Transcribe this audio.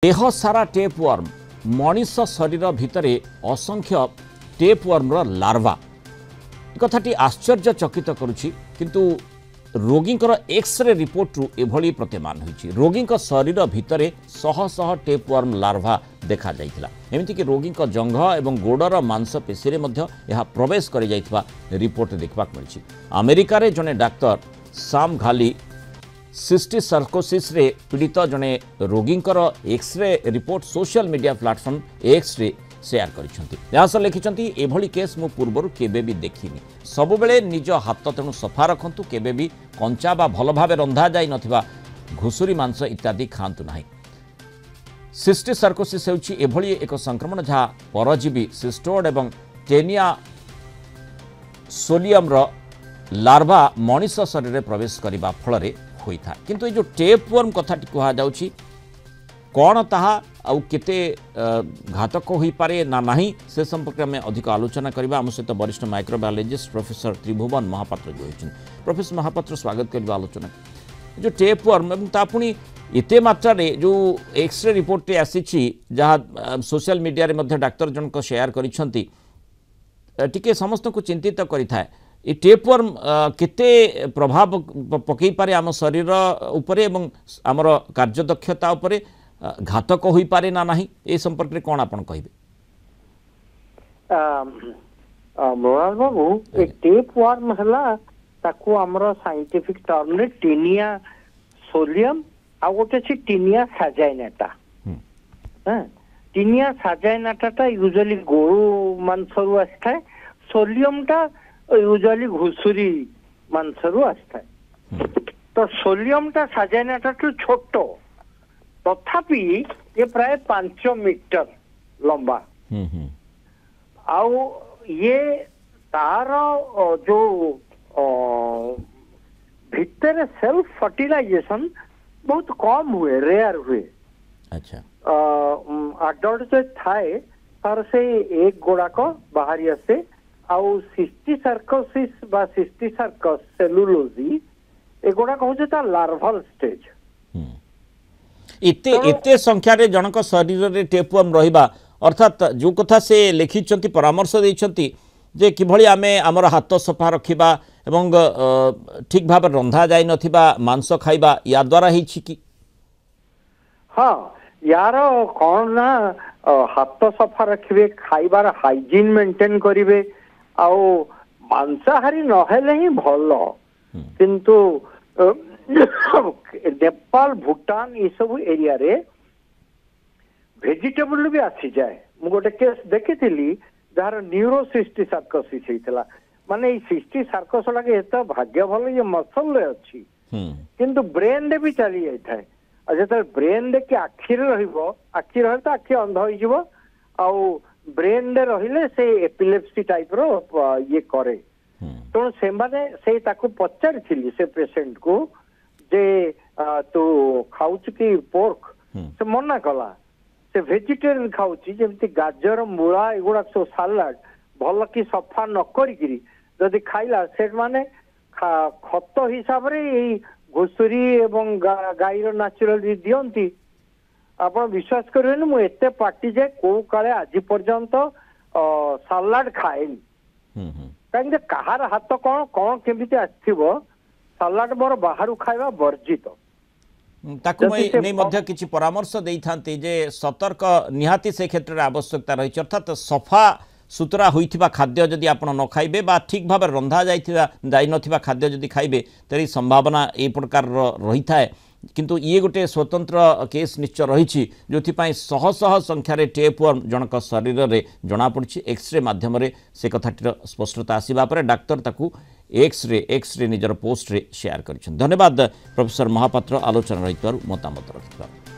देह सारा टेपवर्म मनीष शरीर भितर असंख्य टेपवर्मर लार्वा कथाटी आश्चर्यचकित करुछि किंतु रोगींकर एक्सरे रिपोर्ट रु एभली प्रतिमान होइछि। रोगींक शरीर भितर शह शह टेपवर्म लार्वा देखा जाइथिला। एमिति कि रोगींक जंघ एवं गोड़र मांसपेशी रे मध्य यह प्रवेश करि जाइथिबा रिपोर्ट देखबाक मिलिछि। अमेरिका रे जने डाक्टर साम घाली सिस्टिक सर्कोसिस रे पीड़ित जने रोगींकर x ray report social media platform X रे शेयर कर लिखिं एभली केस मु पूर्वर केबे भी देखिनी। सबुबेले निज हाथ तेणु सफा रखंतु। केबे भी कंचा बा भल भावे रंधा जाई नथिबा घुसुरी मांस इत्यादि खांतु नाही। सिस्टिक सर्कोसिस हेउछि एभली एक संक्रमण जहाँ परजीवी सिस्टोड एवं टेनिया सोलियम रो लार्वा मनीष शरीर में प्रवेश करने फल होता है। किंतु ये जो टेपवर्म कथाटी कह जाउछि कौन ताहा आउ केते घातक हो पारे ना नहीं से संपर्क में अधिक आलोचना करबा। आम सहित वरिष्ठ माइक्रोबायोलॉजिस्ट प्रोफेसर त्रिभुवन महापात्र जो होइछन। प्रोफेसर महापात्र स्वागत करबा आलोचना। जो टेपवर्म एवं तापुनी एते मात्रा रे जो एक्सरे रिपोर्ट आसीछि जहाँ सोशल मीडिया रे मध्य डाक्टर जनक शेयर करिसंती टिके समस्त को चिंतित करिथाय। ये टेपवर्म केते प्रभाव पकई पारे आम शरीर उपरे एवं आमर कार्यदक्षता उपरे घातक होई पारे ना नहीं ए संपर्क रे कोन आपन कहिबे? मोराल बाबू ए टेपवर्म हला ताकू हमरो साइंटिफिक टर्म रे टीनिया सोलियम आ गोटे छी टीनिया साजाइनाटा। हां टीनिया साजाइनाटा यूजुअली गोरु मांसरु आस्थाय। सोलियम टा यूजुअली घुसुरी मांसरु आस्थाय। तो सोलियम टा साजाइनाटा तो छोटो तथापि ये प्राय 5 मीटर लंबा। आउ ये तार जो भितर सेल्फ फर्टिलाइजेशन बहुत कम हुए, रेयर हुए। अच्छा अडल्ट जो थाए तार से एक गोड़ाक बाहरी आसे। आउ सिस्टिक सर्कोसिस बा सिस्टिक सर्कस सेलुलोजी एगुड़ाक हूँ ता लार्वल स्टेज। इते संख्या रे जनक शरीर रे टेपवर्म रहिबा अर्थात जो कथा से लिखिछंती परामर्श दैछंती जे किभली आमे हमर हाथ सफा रखिबा एवं ठीक भाव रंधा जाय नथिबा मांस खाइबा या द्वारा हिछि कि? हाँ यार कौन ना हाथ सफा रखिबे, खाइबार हाइजीन मेंटेन करिवे। आउ मांसाहारी नहेले ही भल। किंतु नेपाल भूटान ये सब एरिया रे वेजिटेबल भी आसी जाए। मु गोटे केस देखिथिली जार न्यूरोसिस्टिक सर्कोसिस हेतला। माने ई सिस्टिक सर्कोस लागे एत भाग्य भल ये मसल रे अछि किंतु ब्रेन रे भी चली जाय थाए। आ जेते ब्रेन रे के आखि रे रहिबो, आखि रहे तो आखि अंध होई जिवो। आउ ब्रेन रे रहिले से एपिलेप्सी टाइप रो ये करे। तो से माने से ताको पचारिथिली से पेशेंट को जे तो खाउछ कि पोर्क से मना कला। से वेजिटेरियन खाउछ जेमति गाजर मूला एगुडा सो सलाड भल कि सफा न करिकरी जदि खाइला से माने खत हिसाब रे ए घुसुरी एवं गाईर नेचुरल दियंती। आपण विश्वास करिवेन मु एते पार्टी जे को काले आज पर्यंत सलाड खाएनी। कहीं कहार हाथ कौन कौन केमिति आथिबो सलाड मोर बाहर खाइबा वर्जित। ताकू नहीं मध्य किछि परामर्श देई थांती जे सतर्क निहाती से क्षेत्र रे आवश्यकता रही। अर्थात सफा सुतरा होइथिबा खाद्य जदि आपण न खाइबे बा ठीक भाव रंधा जाई नथिबा खाद्य जदि खाइबे तेरी संभावना ए प्रकार रही थाए। किंतु ये गोटे स्वतंत्र केस निश्चय रही जो शह शह संख्यार टेपवर्म जनक शरीर में जना पड़ी। एक्सरे माध्यम रे से कथाटीर स्पष्टता आसवा पर डाक्तर ताकू एक्सरे निजर पोस्ट रे शेयर कर। धन्यवाद प्रोफेसर महापात्र आलोचना रही मतामत रखिथिबारु।